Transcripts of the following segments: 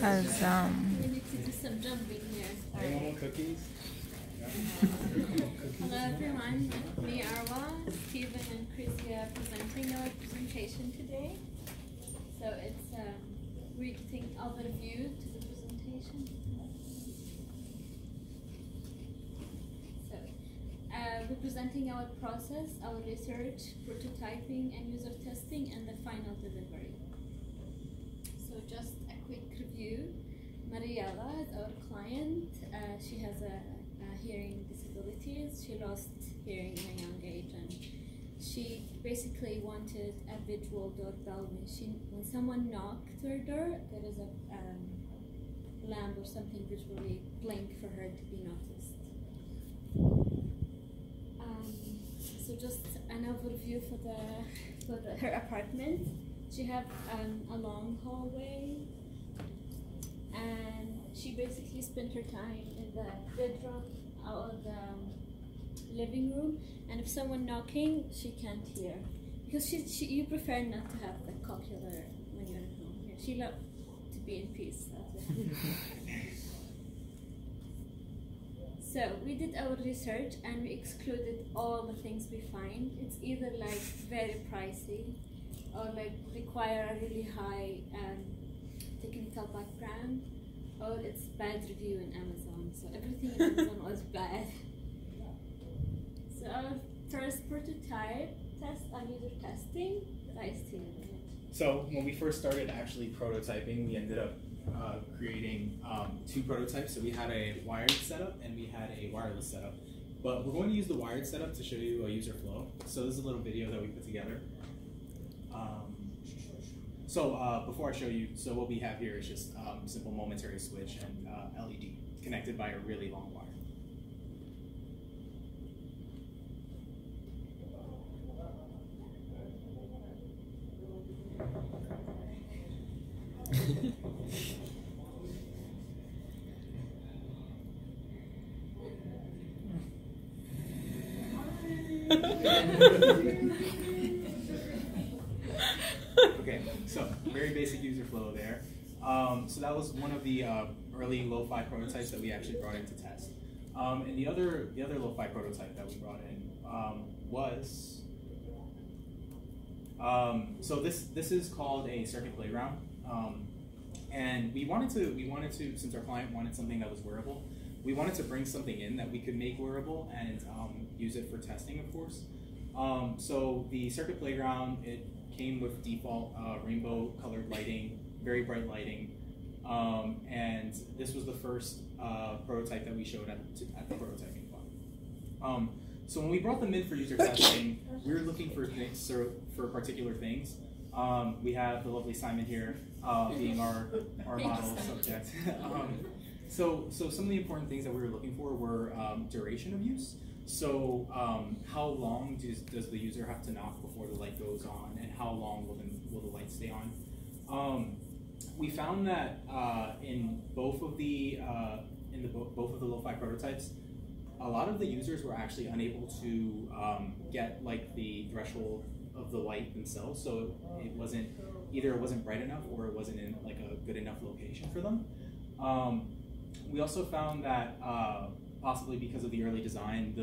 Because we need to do some jumping here. Anyone want cookies? Hello everyone, me Arwa, Stephen and Chrissy are presenting our presentation today. So it's we're getting overview to the presentation. So we're presenting our process, our research, prototyping and user testing and the final delivery. So just a quick review. Mariella is our client. She has a hearing disabilities. She lost hearing in a young age, and she basically wanted a visual doorbell. When someone knocked her door, there is a lamp or something visually blink for her to be noticed. So just an overview for her apartment. She has a long hallway, and she basically spent her time in the bedroom or the living room, and if someone knocking, she can't hear because you prefer not to have the cochlear when you're at home. Yeah, she loves to be in peace. So we did our research and we excluded all the things we find. It's either like very pricey or like require a really high technical background, or it's bad review in Amazon. So everything in Amazon was bad. So our first prototype test and user testing, So when we first started actually prototyping, we ended up creating two prototypes. So we had a wired setup and we had a wireless setup. But we're going to use the wired setup to show you a user flow. So this is a little video that we put together. Before I show you, so what we have here is just simple momentary switch and LED connected by a really long wire. Okay, so very basic user flow there. So that was one of the early lo-fi prototypes that we actually brought in to test. And the other lo-fi prototype that we brought in was so this is called a circuit playground. And we wanted to, since our client wanted something that was wearable, we wanted to bring something in that we could make wearable and use it for testing, of course. So the circuit playground, it came with default rainbow colored lighting, very bright lighting, and this was the first prototype that we showed at the prototyping club. So when we brought them in for user testing, we were looking for things, for particular things. We have the lovely Simon here being our model subject. So some of the important things that we were looking for were duration of use. So how long does the user have to knock before the light goes on, and how long will the light stay on? We found that in both of the lo-fi prototypes, a lot of the users were actually unable to get like the threshold of the light themselves. So it wasn't bright enough, or it wasn't in like a good enough location for them. We also found that possibly because of the early design,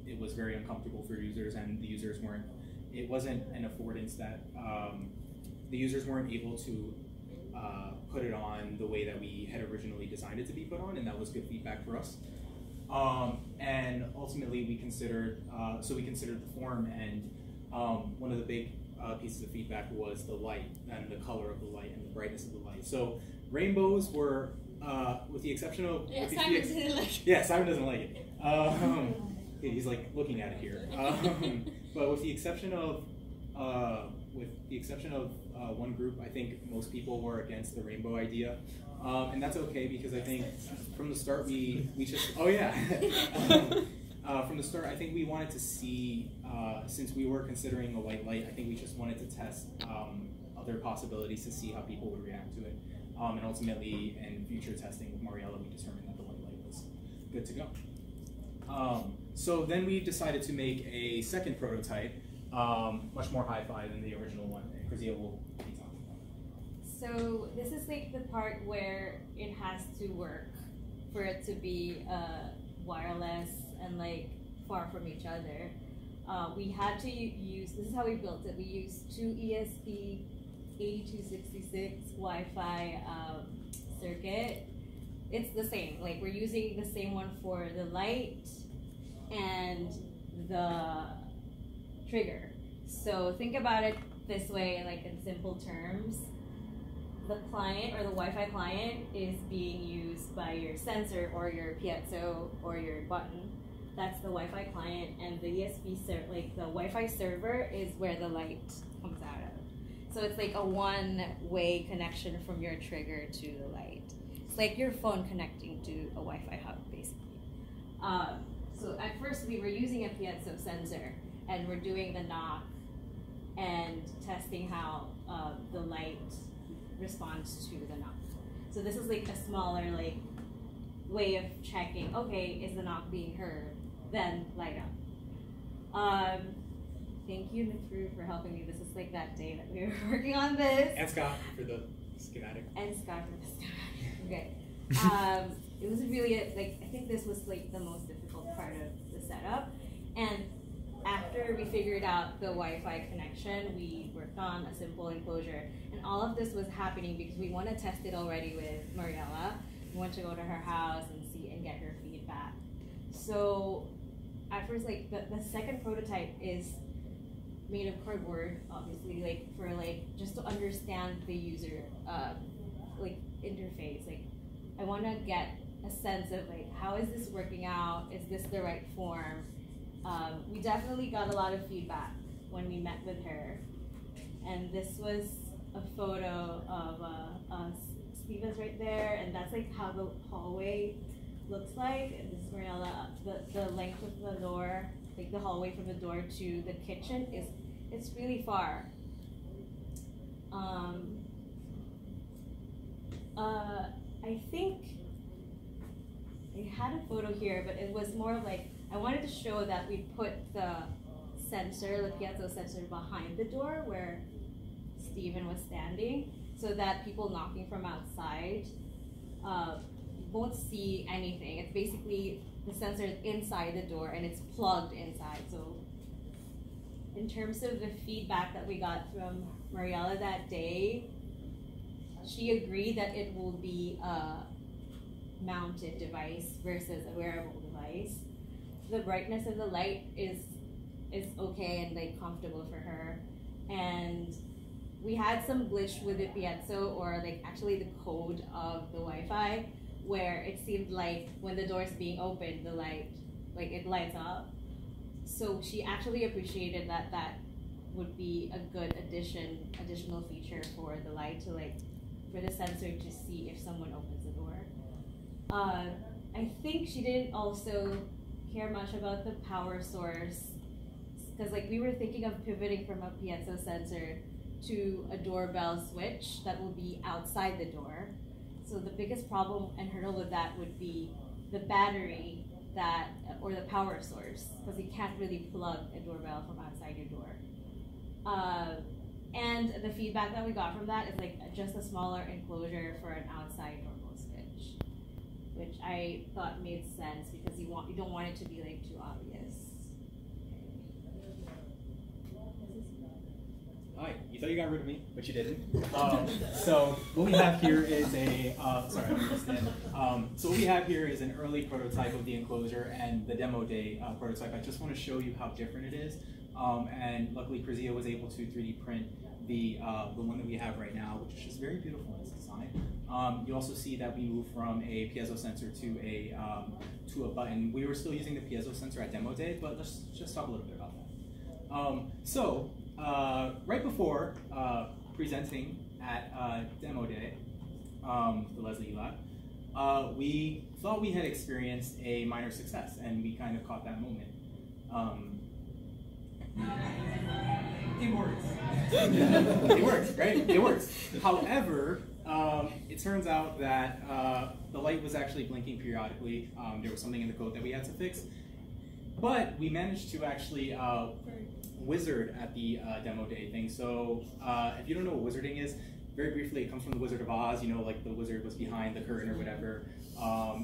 it was very uncomfortable for users, and the users weren't. It wasn't an affordance that the users weren't able to put it on the way that we had originally designed it to be put on, and that was good feedback for us. And ultimately, we considered the form, and one of the big pieces of feedback was the light and the color of the light and the brightness of the light. So rainbows were, with the exception of Simon didn't like it. Yeah, Simon doesn't like it. He's like looking at it here. But with the exception of one group, I think most people were against the rainbow idea, and that's okay, because I think from the start we just from the start I think we wanted to see, since we were considering a white light, I think we just wanted to test other possibilities to see how people would react to it, and ultimately in future testing with Mariella we determined that the white light was good to go. So then we decided to make a second prototype, much more hi-fi than the original one. Chrissy will be talking about it. So this is like the part where it has to work for it to be wireless and like far from each other. We had to use, this is how we built it. We used two ESP 8266 Wi-Fi circuit. It's the same, like we're using the same one for the light and the trigger. So think about it this way, like in simple terms. The client or the Wi-Fi client is being used by your sensor or your piezo or your button. That's the Wi-Fi client, and the like the Wi-Fi server is where the light comes out of. So it's like a one-way connection from your trigger to the light. It's like your phone connecting to a Wi-Fi hub, basically. So at first we were using a piezo sensor, and we're doing the knock and testing how the light responds to the knock. So this is like a smaller like way of checking, okay, is the knock being heard? Then light up. Thank you, Mithru, for helping me. This is like that day that we were working on this. And Scott for the schematic. And Scott for the schematic. Okay. It was really like, I think this was like the most difficult part of the setup. And after we figured out the Wi-Fi connection, we worked on a simple enclosure. And all of this was happening because we want to test it already with Mariella. We want to go to her house and see and get her feedback. So at first, like the second prototype is made of cardboard, obviously, like for like just to understand the user like interface. Like I want to get a sense of like, how is this working out? Is this the right form? We definitely got a lot of feedback when we met with her, and this was a photo of Steva's right there, and that's like how the hallway looks like. And this is Mariella. The length of the door, like the hallway from the door to the kitchen it's really far. I think I had a photo here, but it was more like I wanted to show that we put the sensor, the piezo sensor, behind the door where Steven was standing, so that people knocking from outside won't see anything. It's basically the sensor is inside the door and it's plugged inside. So in terms of the feedback that we got from Mariella that day, she agreed that it will be a mounted device versus a wearable device. The brightness of the light is okay and like comfortable for her. And we had some glitch with the piezo, or like actually the code of the Wi-Fi, where it seemed like when the door is being opened, the light, like it lights up. So she actually appreciated that would be a good additional feature for the light to like, for the sensor to see if someone opens the door. I think she didn't also care much about the power source, because like we were thinking of pivoting from a piezo sensor to a doorbell switch that will be outside the door. So the biggest problem and hurdle with that would be the battery or the power source, because you can't really plug a doorbell from outside your door. And the feedback that we got from that is like just a smaller enclosure for an outside doorbell switch, which I thought made sense because you don't want it to be like too obvious. Hi, you thought you got rid of me, but you didn't. So what we have here is a, sorry, I understand. So what we have here is an early prototype of the enclosure and the demo day prototype. I just want to show you how different it is. And luckily, Prizia was able to 3D print the one that we have right now, which is just very beautiful in its design. You also see that we moved from a piezo sensor to a button. We were still using the piezo sensor at demo day, but let's just talk a little bit about that. Right before presenting at demo day, the Leslie Lab, we thought we had experienced a minor success, and we kind of caught that moment. It works. It works, right? It works. However, it turns out that the light was actually blinking periodically. There was something in the code that we had to fix. But we managed to actually wizard at the demo day thing. So if you don't know what wizarding is, very briefly, it comes from the Wizard of Oz. You know, like the wizard was behind the curtain or whatever.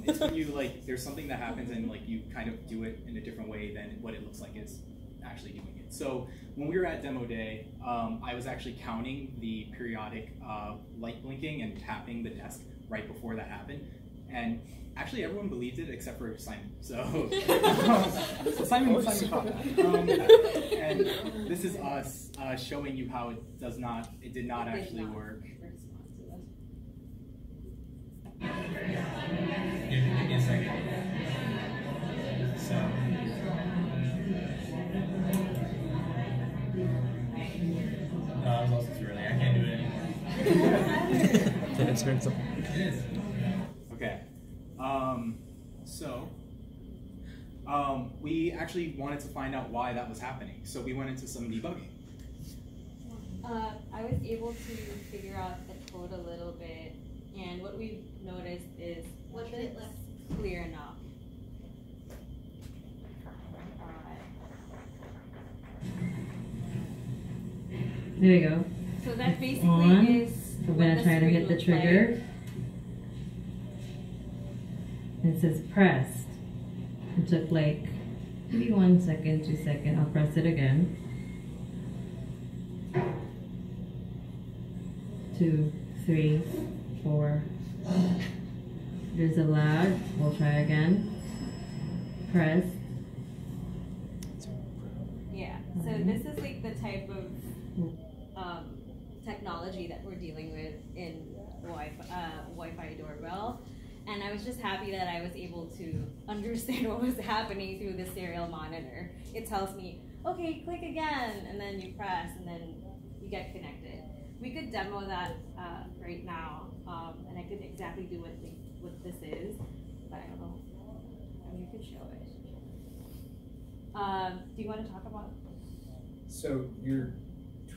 It's when you like there's something that happens and like you kind of do it in a different way than what it looks like is actually doing it. So when we were at demo day, I was actually counting the periodic light blinking and tapping the desk right before that happened. And actually everyone believed it except for Simon. So, so Simon caught that. And this is us showing you how it did not actually work. Give me a second. So. No, I was also too early. I can't do it anymore. It is. Okay. We actually wanted to find out why that was happening. So we went into some debugging. I was able to figure out the code a little bit, and what we've noticed is 1 minute left. Clear enough. There you go. So that basically is. We're going to try to hit the trigger. It says pressed. It took like maybe 1 second, 2 seconds. I'll press it again. 2, 3, 4. There's a lag. We'll try again. Press. Yeah. So this is like the type of technology that we're dealing with in Wi-Fi doorbell. And I was just happy that I was able to understand what was happening through the serial monitor. It tells me, okay, click again, and then you press, and then you get connected. We could demo that right now, and I could exactly do what this is, but I don't know. I mean, you could show it. Do you want to talk about? So your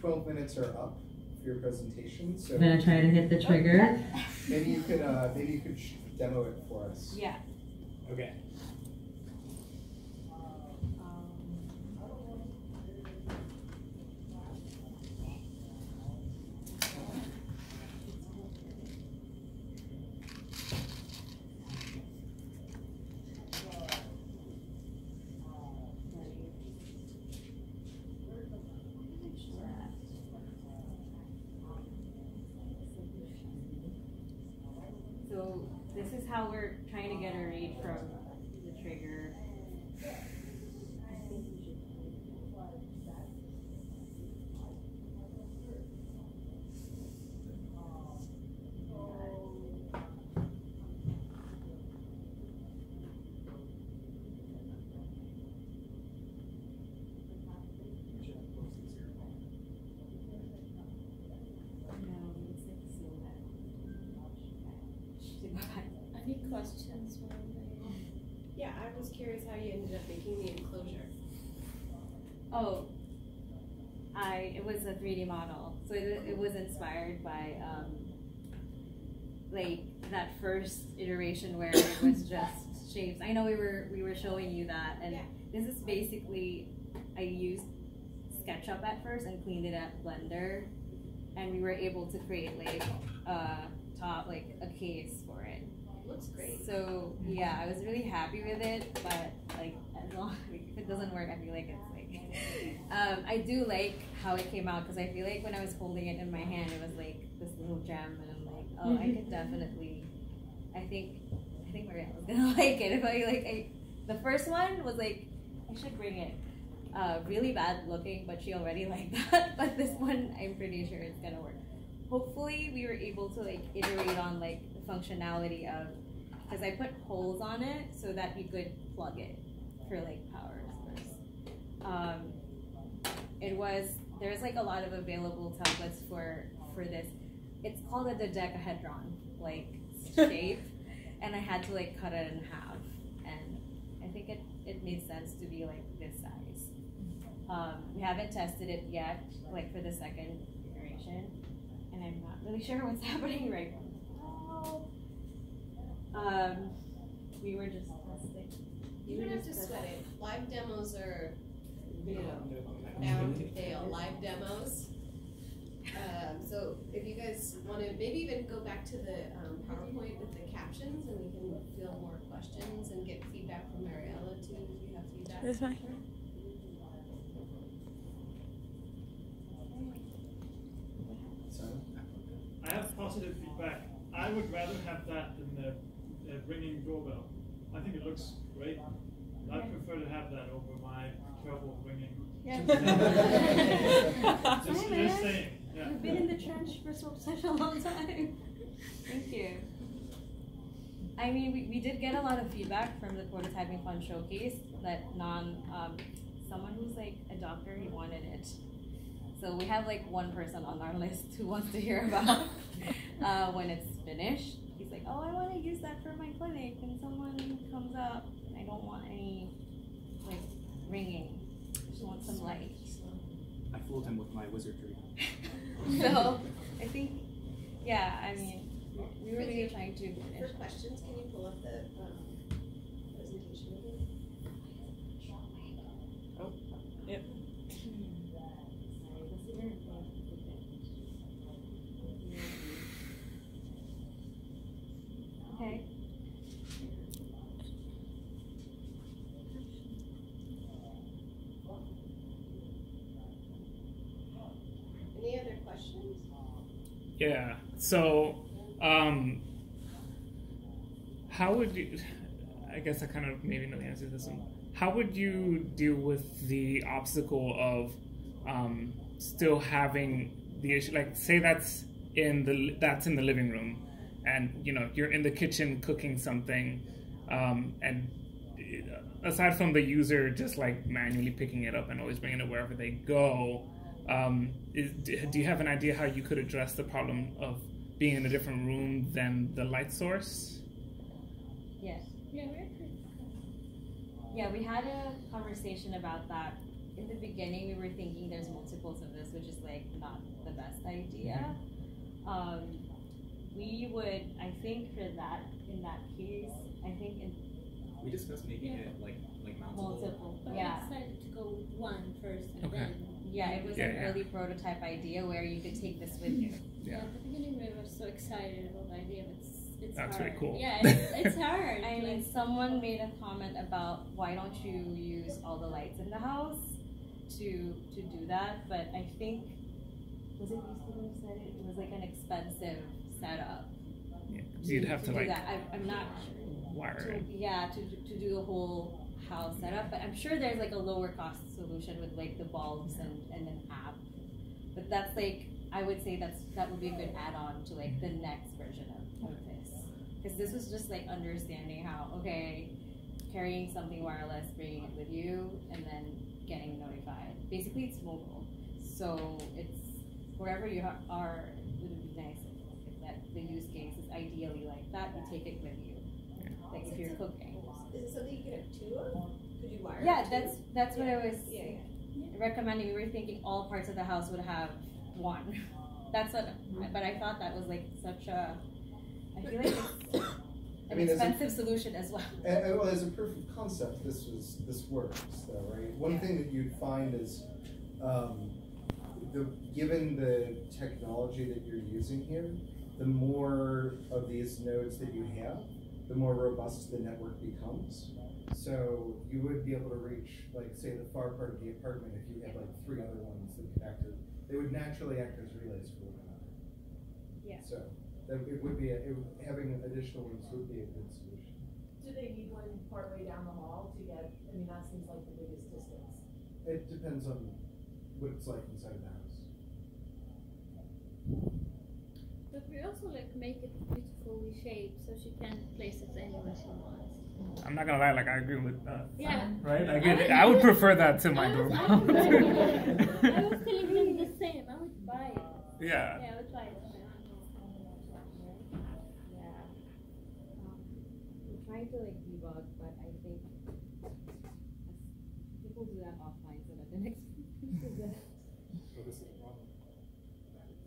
12 minutes are up for your presentation. So I'm gonna try to hit the trigger. maybe you could demo it for us. Yeah. Okay. So this is how we're trying to get a read from the trigger. Any questions? Yeah, I was curious how you ended up making the enclosure. Oh, it was a 3D model, so it was inspired by like that first iteration where it was just shapes. I know we were showing you that, and this is basically I used SketchUp at first and cleaned it at Blender, and we were able to create like a case for it. Looks great. So yeah, I was really happy with it, but like as long if it doesn't work, I feel like it's like I do like how it came out because I feel like when I was holding it in my hand, it was like this little gem, and I'm like, oh, I could definitely. I think Marielle was gonna like it. If the first one was like, I should bring it. Really bad looking, but she already liked that. But this one, I'm pretty sure it's gonna work. Hopefully, we were able to like iterate on like the functionality of, because I put holes on it so that you could plug it for like power source. There's like a lot of available templates for this. It's called a dodecahedron like shape, and I had to like cut it in half, and I think it made sense to be like this size. We haven't tested it yet, like for the second iteration, and I'm not really sure what's happening right now. We were just testing. You don't have to sweat it. Live demos are, now they are live demos. So if you guys want to maybe even go back to the PowerPoint with the captions, and we can field more questions and get feedback from Mariella too, if you have feedback. That's fine. I have positive feedback. I would rather have that than the ringing doorbell. I think it looks great. I prefer to have that over my terrible ringing. Yeah. Just saying. Yeah. You've been in the trench for such a long time. Thank you. I mean, we did get a lot of feedback from the Prototyping Fund Showcase that someone who's like a doctor, he wanted it. So we have like one person on our list who wants to hear about when it's finished. He's like, oh, I want to use that for my clinic, and someone comes up, and I don't want any like ringing. I just want some light. I fooled him with my wizardry. So I think, yeah, I mean, we were really trying to finish. For questions, can you pull up the presentation again? Oh, yep. Okay. Any other questions? Yeah. So, how would you? I guess I kind of maybe know the answer to this one. How would you deal with the obstacle of still having the issue? Like, say that's in the living room, and you're in the kitchen cooking something, and aside from the user just like manually picking it up and always bringing it wherever they go, do you have an idea how you could address the problem of being in a different room than the light source? Yes. Yeah, we had a conversation about that. In the beginning, we were thinking there's multiples of this, which is like not the best idea. We would, I think, for that, in that case, I think We discussed making it like mountable. multiple. but Yeah. we decided to go one first and Okay. then. Yeah, it was an early prototype idea where you could take this with you. Yeah, at the beginning we were so excited about the idea, but it's That's hard. really cool. Yeah, it's hard. I mean, someone made a comment about why don't you use all the lights in the house to do that, but I think, was it Easter who said it? It was like an expensive setup. Yeah, you'd have to do like that. I'm not wire it. to do the whole house setup, but I'm sure there's like a lower cost solution with like the bulbs and an app. But that's like, I would say that would be a good add-on to like the next version of this, because this was just like understanding how, okay, carrying something wireless, bringing it with you, and then getting notified. Basically, it's mobile, so it's wherever you are. It would be nice if that the use case is ideally like that. You take it with you, like if you're cooking. Is it something you could have two of? Could you wire? Yeah, it two? that's what I was Yeah. recommending. We were thinking all parts of the house would have one. That's what, but I thought that was like such a. I feel like it's an expensive solution as well. Well, as a proof of concept, this works, though, right? One thing that you'd find is, given the technology that you're using here, the more of these nodes that you have, the more robust the network becomes. So you would be able to reach, like, say, the far part of the apartment if you had like 3 other ones that could act as, they would naturally act as relays for one another. Yeah. So that it would be having additional ones would be a good solution. Do they need one partway down the hall to get? I mean, that seems like the biggest distance. It depends on what it's like inside the house. But we also like make it beautifully shaped so she can place it anywhere she wants. I'm not gonna lie, like I agree with that. Yeah. Right? I would prefer that to my I was doorbell. telling him the same. I would buy it. Yeah. Yeah, I would buy it. Yeah. I'm trying to like debug, but I think we'll do that offline so that the next.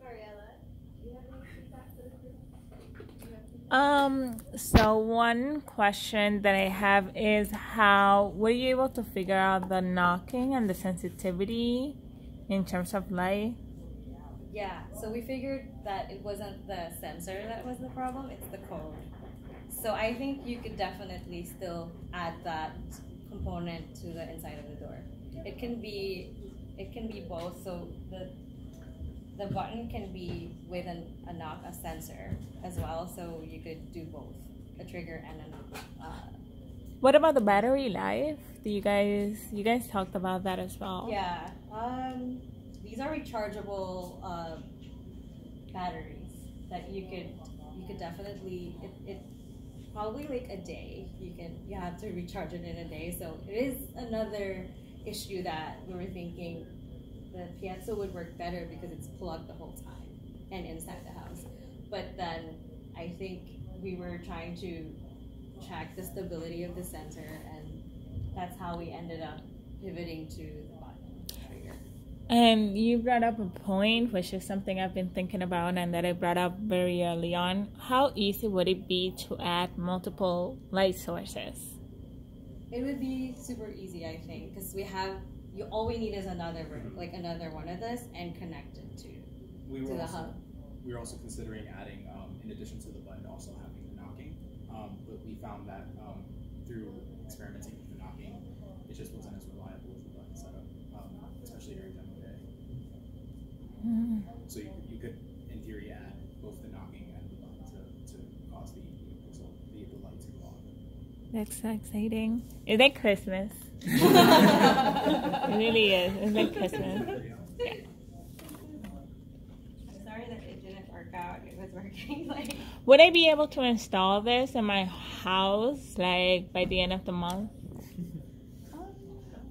Mariella, do you have any feedback for the group? So one question that I have is how were you able to figure out the knocking and the sensitivity in terms of light? Yeah, so we figured that it wasn't the sensor that was the problem, it's the code. So I think you could definitely still add that component to the inside of the door. It can be both, so the button can be with a knock, a sensor as well, so you could do both, a trigger and a knock. What about the battery life? Do you guys talked about that as well? Yeah, these are rechargeable batteries that you could definitely it probably like a day you have to recharge it in a day. So it is another issue that we were thinking the Piazza would work better because it's plugged the whole time and inside the house. But then I think we were trying to check the stability of the sensor, and that's how we ended up pivoting to the button trigger. And you brought up a point, which is something I've been thinking about and that I brought up very early on. How easy would it be to add multiple light sources? It would be super easy, I think, because all we need is another one of this and connect it to the hub. We were also considering adding, in addition to the button, also having the knocking. But we found that through experimenting with the knocking, it just wasn't as reliable as the button setup, especially during demo day. So you could, in theory, add both the knocking and the button to cause the light to go on. That's so exciting. It's like Christmas. It really is. It's like Christmas. Yeah. I'm sorry that it didn't work out. It was working like. Would I be able to install this in my house like by the end of the month?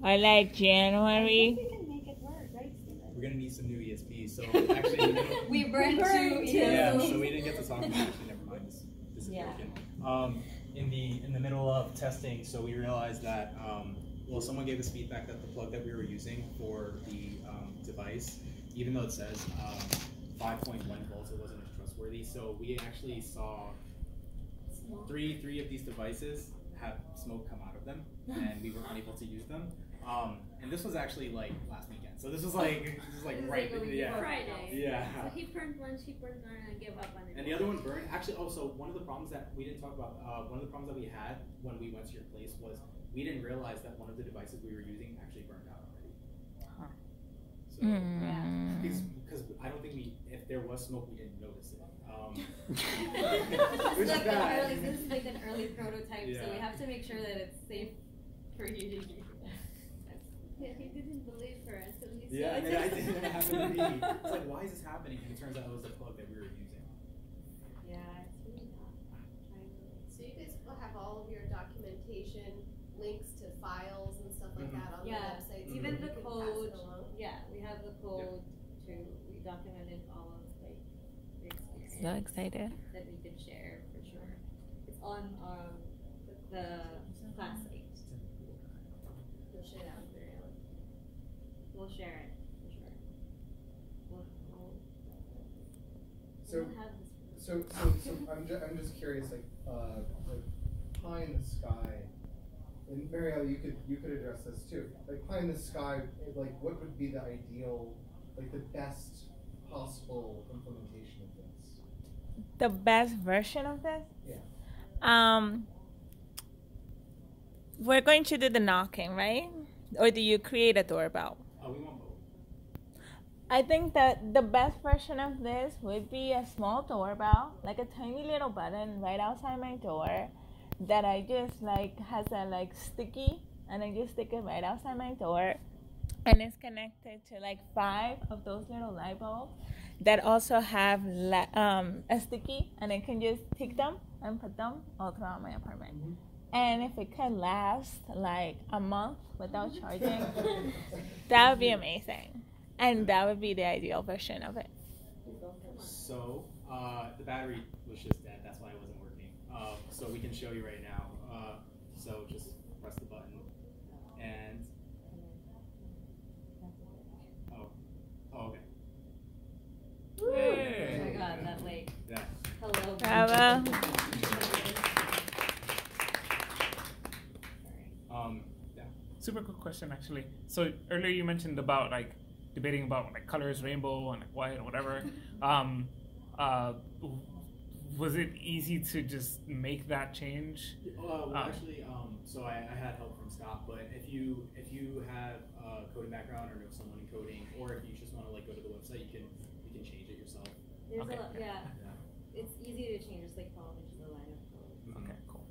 Or like January? I think we can make it work, right, Steven? We're gonna need some new ESPs. So actually, we burned two. Yeah, so we didn't get to talk about it. Actually, never mind. This is broken. In the middle of testing, so we realized that someone gave us feedback that the plug that we were using for the device, even though it says 5.1 volts, it wasn't as trustworthy. So we actually saw three of these devices have smoke come out of them, and we were unable to use them. And this was actually like last weekend. So this was like right, Friday. Yeah. So he burned one, she burned one, and gave up on it. And the other one burned. Actually, so one of the problems that we didn't talk about, one of the problems that we had when we went to your place was we didn't realize that one of the devices we were using actually burned out already. So because I don't think if there was smoke, we didn't notice it. This is like an early prototype, so we have to make sure that it's safe for you to use. Yeah, he didn't believe her until he saw Yeah, it. and I didn't happen to be. It's like, why is this happening? And it turns out it was the plug that we were using. Yeah, it's really not. So you guys will have all of your documentation, links to files and stuff like that on the website. So Even the you can code. pass it along. Yeah, we have the code too. We documented all of the experience. So excited. That we could share for sure. It's on the class site. We'll share that with Mariella. We'll share it for sure. So I'm just curious, like pie in the sky. And Marielle, you could address this too. Like pie in the sky, like what would be the ideal, like the best possible implementation of this? The best version of this? Yeah. We're going to do the knocking, right? Or do you create a doorbell? We want both. I think that the best version of this would be a small doorbell, like a tiny little button right outside my door that I just has a sticky, and I just stick it right outside my door, and it's connected to 5 of those little light bulbs that also have a sticky, and I can just take them and put them all throughout my apartment. And if it could last a month without charging, that would be amazing. And that would be the ideal version of it. So the battery was just dead. That's why it wasn't working. So we can show you right now. So just press the button and okay. Oh my god, that lake. Yeah. Hello. Bravo. Yeah. Super quick question, actually. So earlier you mentioned about debating about like colors, rainbow and like white or whatever. Was it easy to just make that change? Well, actually, so I had help from Scott, but if you have a coding background or know someone in coding, or if you just want to like go to the website, you can change it yourself. There's Okay. a lot, yeah. It's easy to change, just like follow into the line of code. Okay, cool.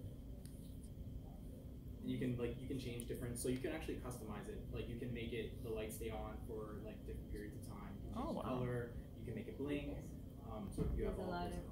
You can change different, so you can actually customize it. Like you can make it the light stay on for like different periods of time. You can change the color. You can make it blink. So you have There's a all lot those of